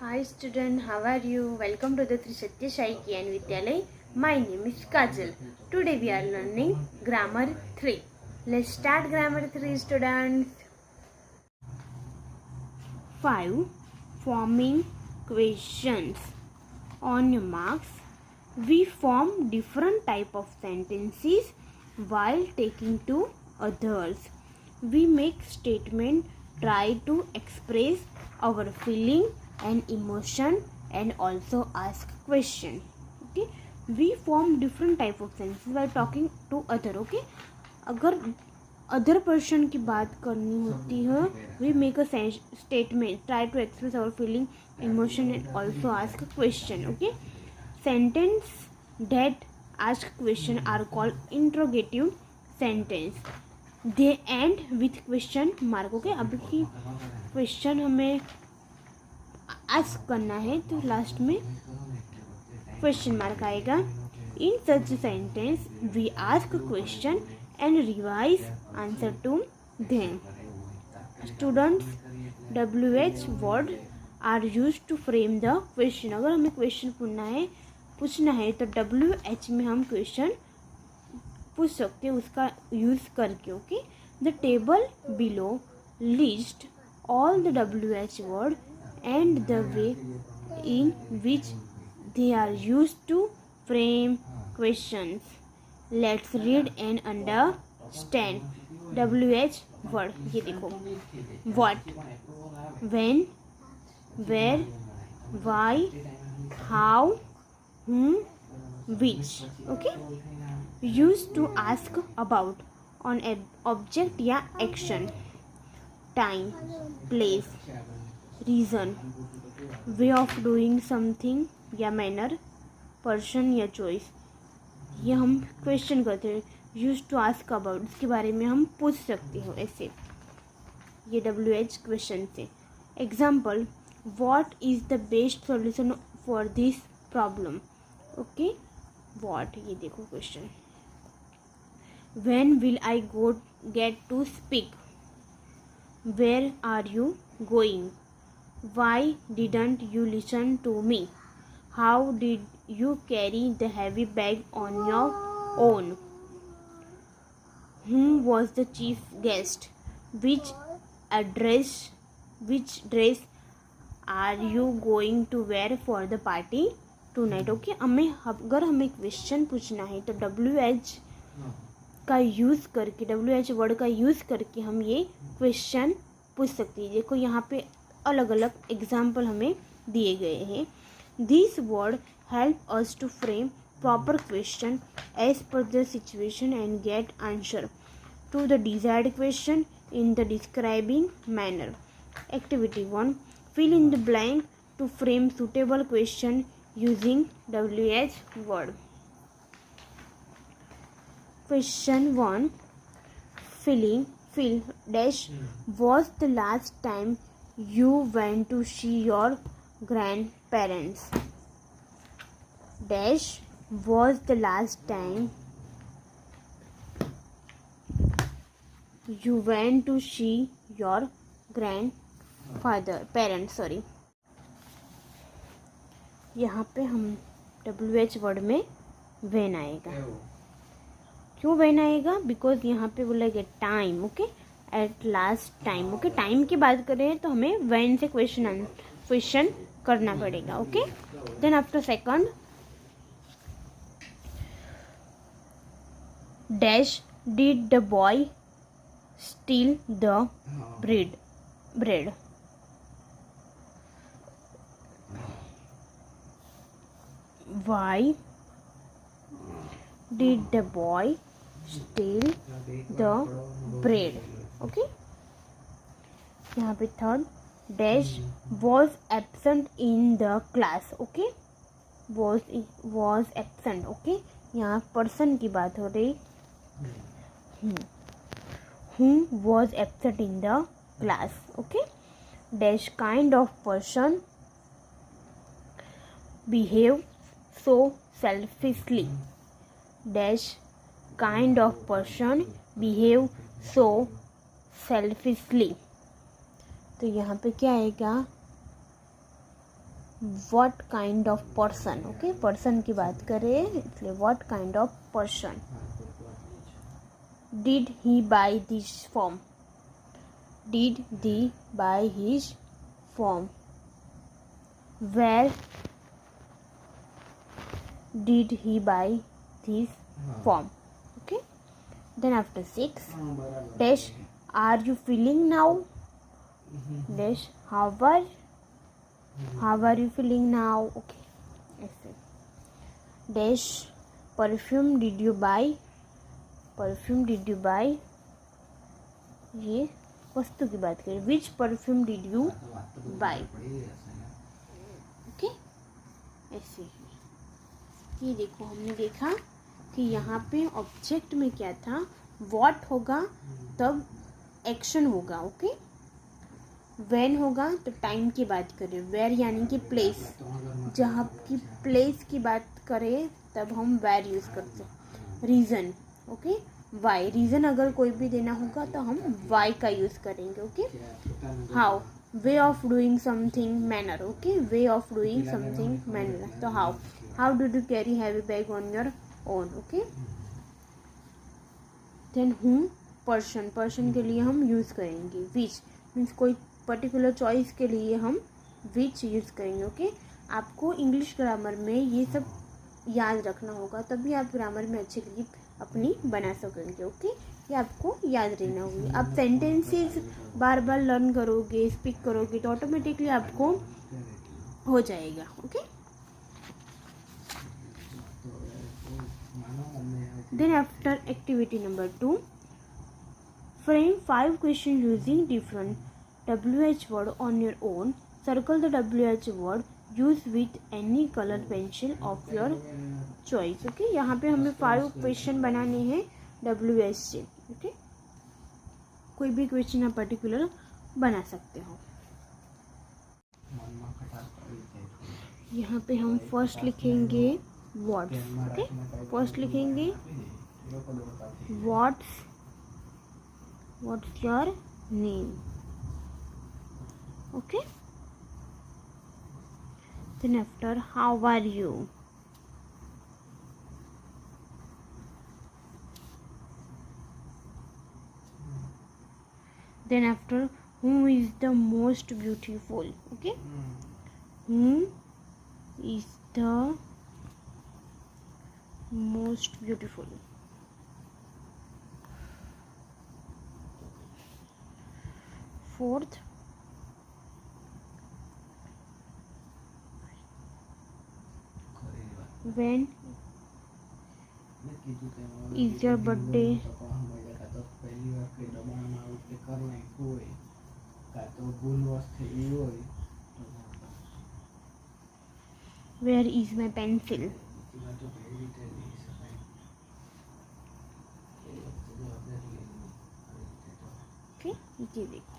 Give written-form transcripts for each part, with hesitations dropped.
Hi student, how are you? Welcome to the Sri Satya Sai Kian Vidyalay. My name is Kajal. Today we are learning Grammar 3. Let's start Grammar 3 students. 5. Forming questions. On your marks, we form different type of sentences while taking to others. We make statement, try to express our feeling and emotion and also ask question. Okay, we form different type of sentences while talking to other. Okay, अगर other person की बात करनी होती है we make a statement, try to express our feeling, emotion and also ask question. Okay, sentence that ask question are called interrogative sentence. They end with question mark. Okay, अब की question हमें ask करना है तो last में question mark आएगा. In such sentence we ask question and revise answer to them. Students, WH word are used to frame the question. अगर हमें क्वेश्चन पूछना है तो WH में हम क्वेश्चन पूछ सकते हैं उसका यूज़ करके. Okay, the table below list all the WH word and the way in which they are used to frame questions. Let's read and understand. WH word ये देखो. What, when, where, why, how, whom, which. Okay, used to ask about on object या action. Time, place, reason, way of doing something या manner, person या choice. ये हम question करते हैं. Use to ask about, इसके बारे में हम पूछ सकते हो ऐसे. ये WH क्वेश्चन से. Example, what is the best solution for this problem. Okay, what ये देखो question. When will I go get to speak. Where are you going. Why didn't you listen to me. How did you carry the heavy bag on your own. Whom was the chief guest. Which dress are you going to wear for the party tonight. Okay, अगर हमें question पूछना है तो WH का use करके, WH word का use करके हम ये क्वेश्चन पूछ सकते हैं. देखो यहाँ पे अलग अलग एग्जाम्पल हमें दिए गए हैं. This word help us to frame proper question as per the situation and get answer to the desired question in the describing manner. Activity 1. Fill in the blank to frame suitable question using WH word. Question 1. Fill dash was the last time you went to see your grandparents. Dash was the last time you went to see your parents. Sorry, यहाँ पे हम WH word में when आएगा. क्यों when आएगा? Because यहाँ पे बोला गया time. Okay, at last time. Okay, time की बात करें तो हमें when से क्वेश्चन करना पड़ेगा. Okay, then after second, dash did the boy steal the bread. Why did the boy steal the bread. Okay, यहाँ पे third, dash was absent in the class. Okay, was absent. Okay, यहाँ person की बात हो रही. Whom was absent in the class. Okay, dash kind of person behave so selfishly. Dash kind of person behave so selfishly. तो यहाँ पे क्या आएगा? What kind of person, okay, person की बात करें इसलिए what kind of person did he buy this form, did the buy his form, where did he buy this form, okay. Then after 6 dash are you feeling now, dash how are you feeling now, okay. ऐसे dash perfume did you buy, ये वस्तु की बात करें, which perfume did you buy, okay. ऐसे ये देखो हमने देखा कि यहाँ पे ऑब्जेक्ट में क्या था, व्हाट होगा तब एक्शन होगा, ओके. व्हेन होगा तो टाइम की बात करें, वेयर यानी कि प्लेस, जहाँ की प्लेस की बात करें तब हम वेयर यूज़ करते हैं. रीज़न, ओके, वाई, रीज़न अगर कोई भी देना होगा तो हम वाई का यूज़ करेंगे, okay. How, way of doing something, manner, okay, way of doing something manner, तो how did you carry heavy bag on your own, okay. then whom, person के लिए हम यूज़ करेंगे which, मीन्स कोई particular choice के लिए हम which use करेंगे, ओके. आपको इंग्लिश ग्रामर में ये सब याद रखना होगा तभी आप ग्रामर में अच्छी क्लिप अपनी बना सकेंगे, ओके. ये आपको याद रहना होगी. आप सेंटेंसेस बार बार लर्न करोगे, स्पीक करोगे तो ऑटोमेटिकली आपको हो जाएगा, okay. Then after activity number 2, frame 5 questions using different WH word on your own. Circle the WH word. Use with any color pencil of your choice. Okay, यहाँ पे हमें 5 question बनाने हैं WH से. ओके, कोई भी क्वेश्चन आप particular बना सकते हो. यहाँ पे हम फर्स्ट लिखेंगे वर्ड्स, ओके. फर्स्ट लिखेंगे what's your name, okay. Then after how are you, then after whom is the most beautiful, okay. Whom is the most beautiful. Fourth, when is your birthday, where is my pencil, okay. ये देखो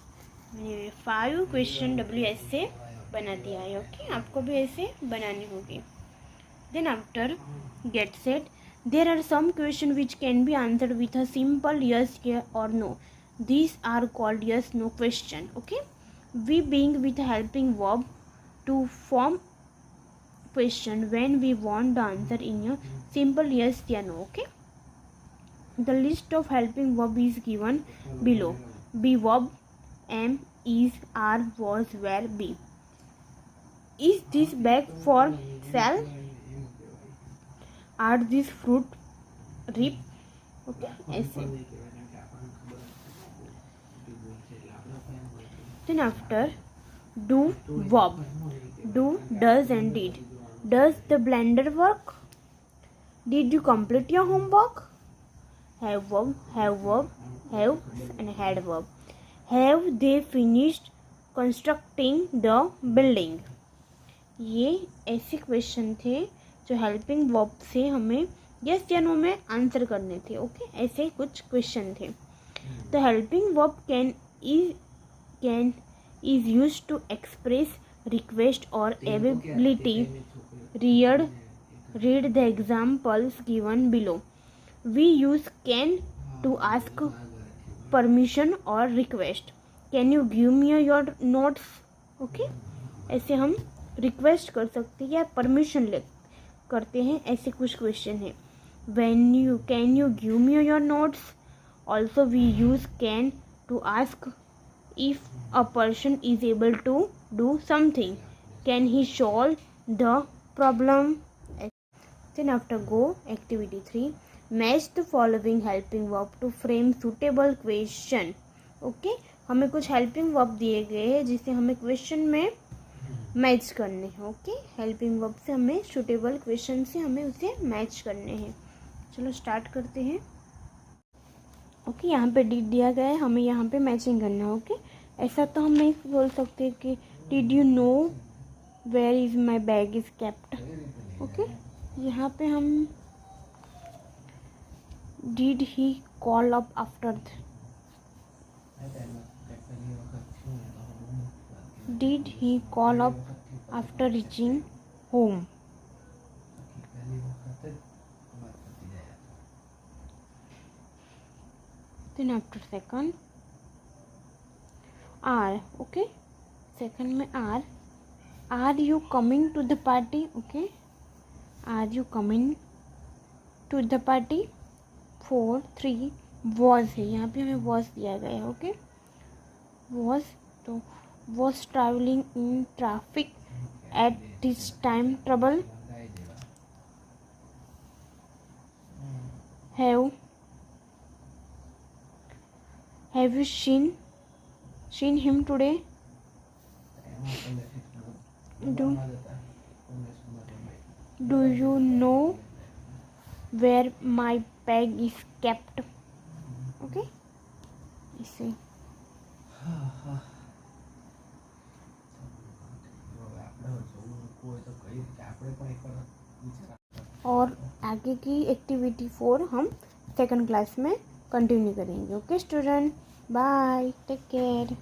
मैंने 5 question WH से बना दिया है, okay. आपको भी ऐसे बनानी होगी. Then after get set, there are some question which can be answered with a simple yes or no. These are called yes no question, okay. We begin with helping verb to form question when we want the answer in a simple yes or no, okay. The list of helping verb is given below. Be, verb, am, is, are, was, were, be. Is this bag for sale? Are these fruit ripe, okay. ऐसे. Then after do, verb, do, does and did. Does the blender work? Did you complete your homework? Have verb, have and had verb. Have they finished constructing the building? ये ऐसे question थे जो helping verb से हमें yes या no में answer करने थे, ओके. ऐसे कुछ क्वेश्चन थे. The helping verb can is used to express request और ability. Read the examples given below. We use can to ask permission or request. Can you give me your notes, okay. ऐसे हम request कर सकते हैं या permission ले करते हैं, ऐसे कुछ क्वेश्चन है। Can you give me your notes. Also we use can to ask if a person is able to do something. Can he solve the problem. Then after go, activity 3, match the following helping verb to frame suitable question. Okay हमें कुछ helping verb दिए गए हैं जिसे हमें question में match करने हैं। ओके हेल्पिंग वर्ब से हमें सुटेबल क्वेश्चन से हमें उसे मैच करने हैं। चलो स्टार्ट करते हैं। ओके यहाँ पे डिड दिया गया है, हमें यहाँ पे मैचिंग करना है। ओके ऐसा तो हम नहीं बोल सकते कि did you know where is my bag is kept. Okay यहाँ पे हम did he call up after, did he call up after reaching home. Then after second are. Okay second में are you coming to the party. Okay are you coming to the party. 4 3 was है, यहाँ पे हमें was दिया गया है। Okay was, तो was travelling in traffic at this time trouble. Have you seen him today. Do you know where my bag is kept। Okay इसे और आगे की एक्टिविटी 4 हम सेकंड क्लास में कंटिन्यू करेंगे। Okay student, bye, take care.